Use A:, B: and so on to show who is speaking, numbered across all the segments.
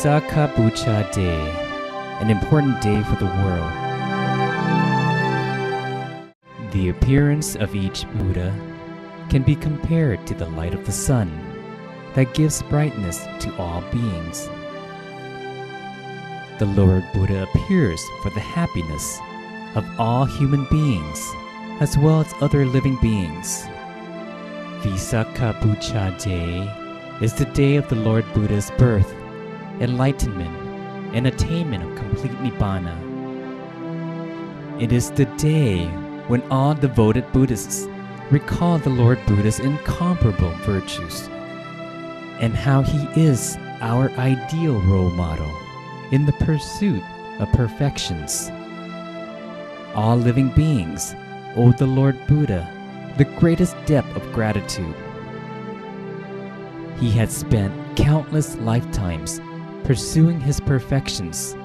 A: Visakha Puja Day, an important day for the world. The appearance of each Buddha can be compared to the light of the sun that gives brightness to all beings. The Lord Buddha appears for the happiness of all human beings as well as other living beings. Visakha Puja Day is the day of the Lord Buddha's birth, enlightenment, and attainment of complete Nibbana. It is the day when all devoted Buddhists recall the Lord Buddha's incomparable virtues and how he is our ideal role model in the pursuit of perfections. All living beings owe the Lord Buddha the greatest debt of gratitude. He had spent countless lifetimes pursuing his perfections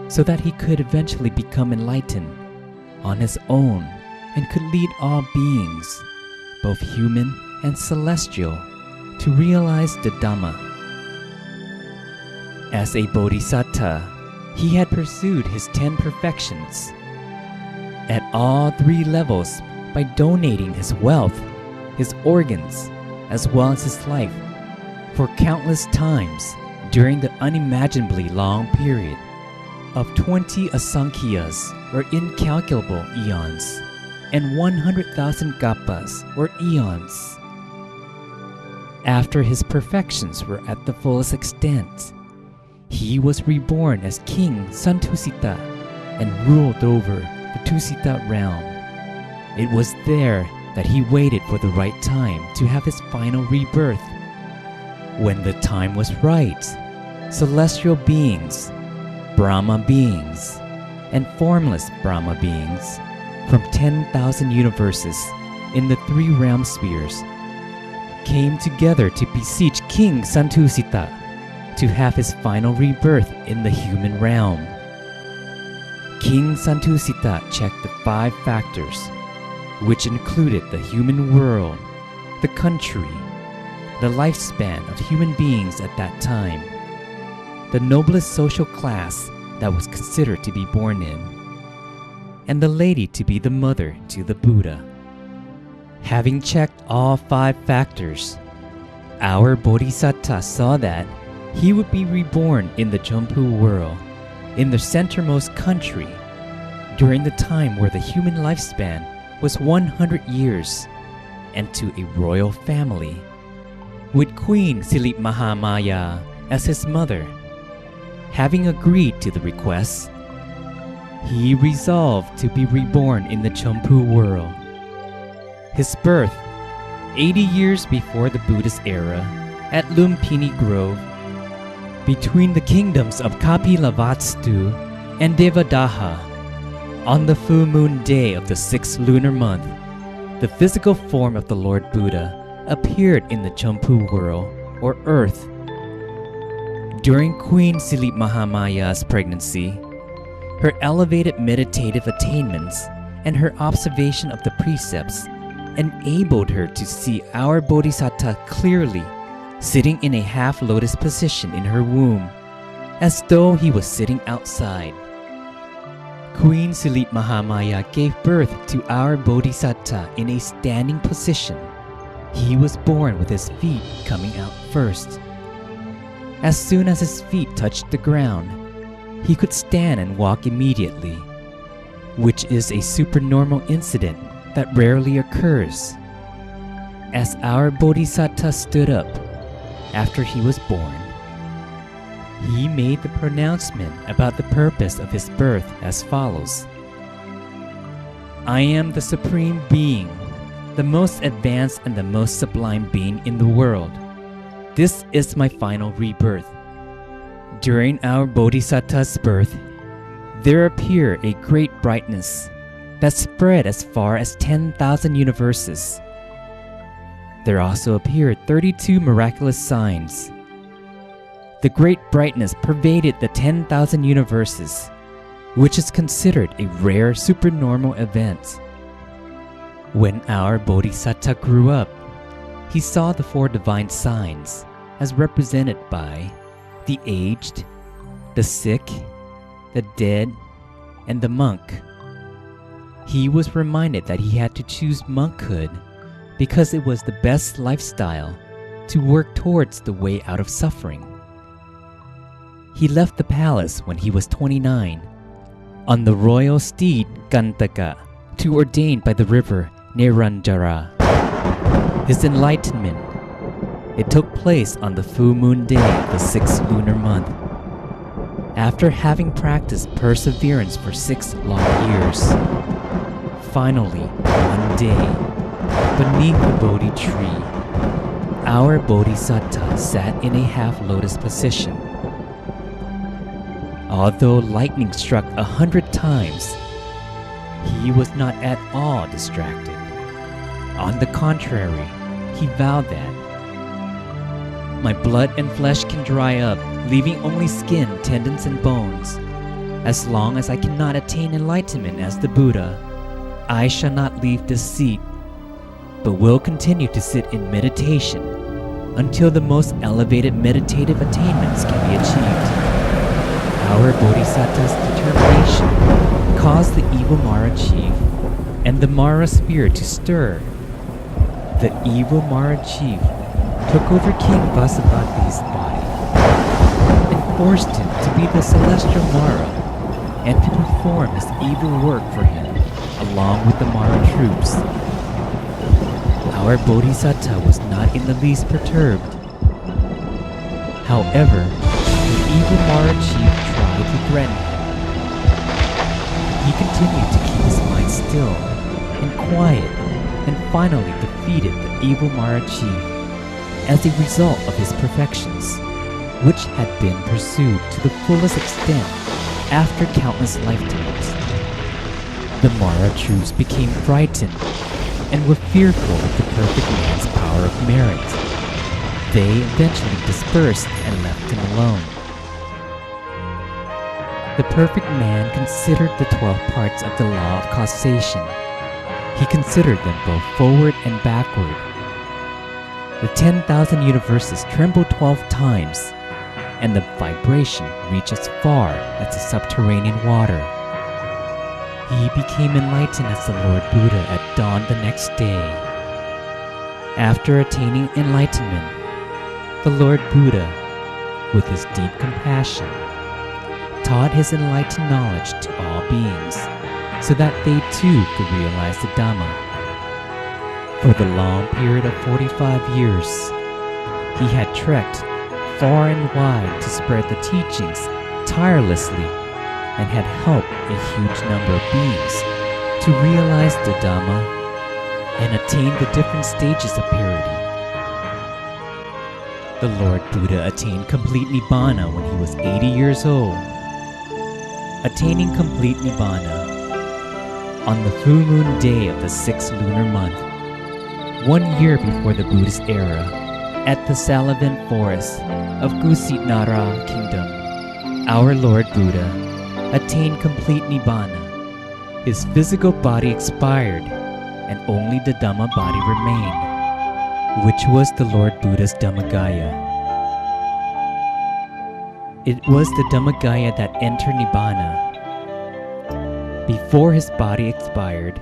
A: so that he could eventually become enlightened on his own and could lead all beings, both human and celestial, to realize the Dhamma. As a bodhisattva, he had pursued his 10 perfections at all 3 levels by donating his wealth, his organs, as well as his life for countless times during the unimaginably long period of 20 asankhya's or incalculable eons and 100,000 kappas or eons. After his perfections were at the fullest extent, he was reborn as King Santusita and ruled over the Tusita realm. It was there that he waited for the right time to have his final rebirth. When the time was right, celestial beings, Brahma beings, and formless Brahma beings from 10,000 universes in the 3 realm spheres came together to beseech King Santusita to have his final rebirth in the human realm. King Santusita checked the 5 factors, which included the human world, the country, the lifespan of human beings at that time, the noblest social class that was considered to be born in, and the lady to be the mother to the Buddha. Having checked all 5 factors, our Bodhisattva saw that he would be reborn in the Jampu world, in the centermost country, during the time where the human lifespan was 100 years, and to a royal family, with Queen Silit Mahamaya as his mother. Having agreed to the request, he resolved to be reborn in the Jampu world. His birth, 80 years before the Buddhist era, at Lumpini Grove, between the kingdoms of Kapilavastu and Devadaha, on the full moon day of the 6th lunar month, the physical form of the Lord Buddha appeared in the Jampu world, or earth. During Queen Silit Mahamaya's pregnancy, her elevated meditative attainments and her observation of the precepts enabled her to see our Bodhisattva clearly, sitting in a half-lotus position in her womb, as though he was sitting outside. Queen Silit Mahamaya gave birth to our Bodhisattva in a standing position. He was born with his feet coming out first. As soon as his feet touched the ground, he could stand and walk immediately, which is a supernormal incident that rarely occurs. As our Bodhisattva stood up after he was born, he made the pronouncement about the purpose of his birth as follows: I am the Supreme Being, the most advanced and the most sublime being in the world. This is my final rebirth. During our Bodhisattva's birth, there appeared a great brightness that spread as far as 10,000 universes. There also appeared 32 miraculous signs. The great brightness pervaded the 10,000 universes, which is considered a rare supernormal event. When our Bodhisattva grew up, he saw the 4 divine signs as represented by the aged, the sick, the dead, and the monk. He was reminded that he had to choose monkhood because it was the best lifestyle to work towards the way out of suffering. He left the palace when he was 29 on the royal steed Gantaka to ordain by the river Neranjara. His enlightenment, it took place on the full moon day of the 6th lunar month. After having practiced perseverance for 6 long years, finally, one day, beneath the Bodhi tree, our Bodhisattva sat in a half-lotus position. Although lightning struck 100 times, he was not at all distracted. On the contrary, he vowed that, "My blood and flesh can dry up, leaving only skin, tendons, and bones. As long as I cannot attain enlightenment as the Buddha, I shall not leave this seat, but will continue to sit in meditation until the most elevated meditative attainments can be achieved." Our Bodhisattva's determination caused the evil Mara chief and the Mara spirit to stir. The evil Mara chief took over King Vasavati's body and forced him to be the celestial Mara and to perform his evil work for him along with the Mara troops. Our Bodhisattva was not in the least perturbed. However, the evil Mara chief tried to threaten him. He continued to keep his mind still and quiet and finally defeated the evil Mara chief as a result of his perfections, which had been pursued to the fullest extent after countless lifetimes. The Mara troops became frightened and were fearful of the perfect man's power of merit. They eventually dispersed and left him alone. The perfect man considered the 12 parts of the law of causation. He considered them both forward and backward. The 10,000 universes trembled 12 times, and the vibration reached as far as the subterranean water. He became enlightened as the Lord Buddha at dawn the next day. After attaining enlightenment, the Lord Buddha, with his deep compassion, taught his enlightened knowledge to all beings so that they too could realize the Dhamma. For the long period of 45 years, he had trekked far and wide to spread the teachings tirelessly and had helped a huge number of beings to realize the Dhamma and attain the different stages of purity. The Lord Buddha attained complete Nibbana when he was 80 years old. Attaining complete Nibbana on the full moon day of the 6th lunar month, 1 year before the Buddhist era, at the Salavin forest of Kusitnara Kingdom, our Lord Buddha attained complete Nibbana. His physical body expired and only the Dhamma body remained, which was the Lord Buddha's Dhammagaya. It was the Dhammagaya that entered Nibbana. Before his body expired,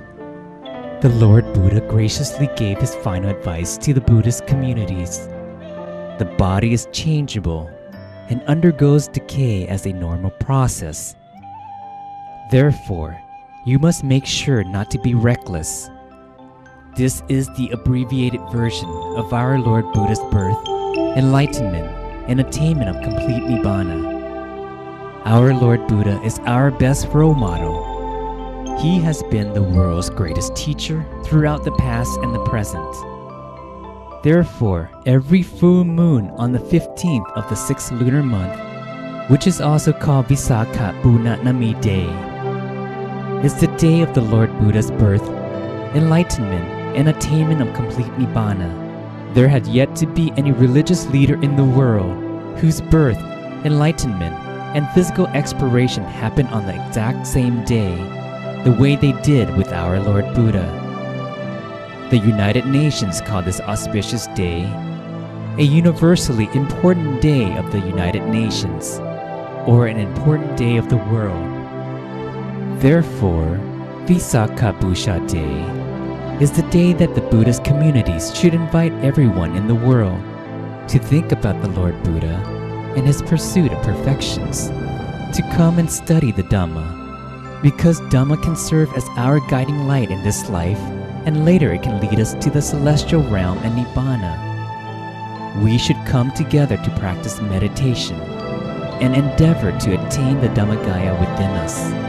A: the Lord Buddha graciously gave his final advice to the Buddhist communities. The body is changeable and undergoes decay as a normal process. Therefore, you must make sure not to be reckless. This is the abbreviated version of our Lord Buddha's birth, enlightenment, and attainment of complete Nibbana. Our Lord Buddha is our best role model. He has been the world's greatest teacher throughout the past and the present. Therefore, every full moon on the 15th of the 6th lunar month, which is also called Visakha Puja Day, is the day of the Lord Buddha's birth, enlightenment, and attainment of complete Nibbana. There had yet to be any religious leader in the world whose birth, enlightenment, and physical expiration happened on the exact same day, the way they did with our Lord Buddha. The United Nations call this auspicious day a universally important day of the United Nations, or an important day of the world. Therefore, Visakha Puja Day is the day that the Buddhist communities should invite everyone in the world to think about the Lord Buddha and his pursuit of perfections, to come and study the Dhamma, because Dhamma can serve as our guiding light in this life, and later it can lead us to the celestial realm and Nibbana. We should come together to practice meditation and endeavor to attain the Dhammagaya within us.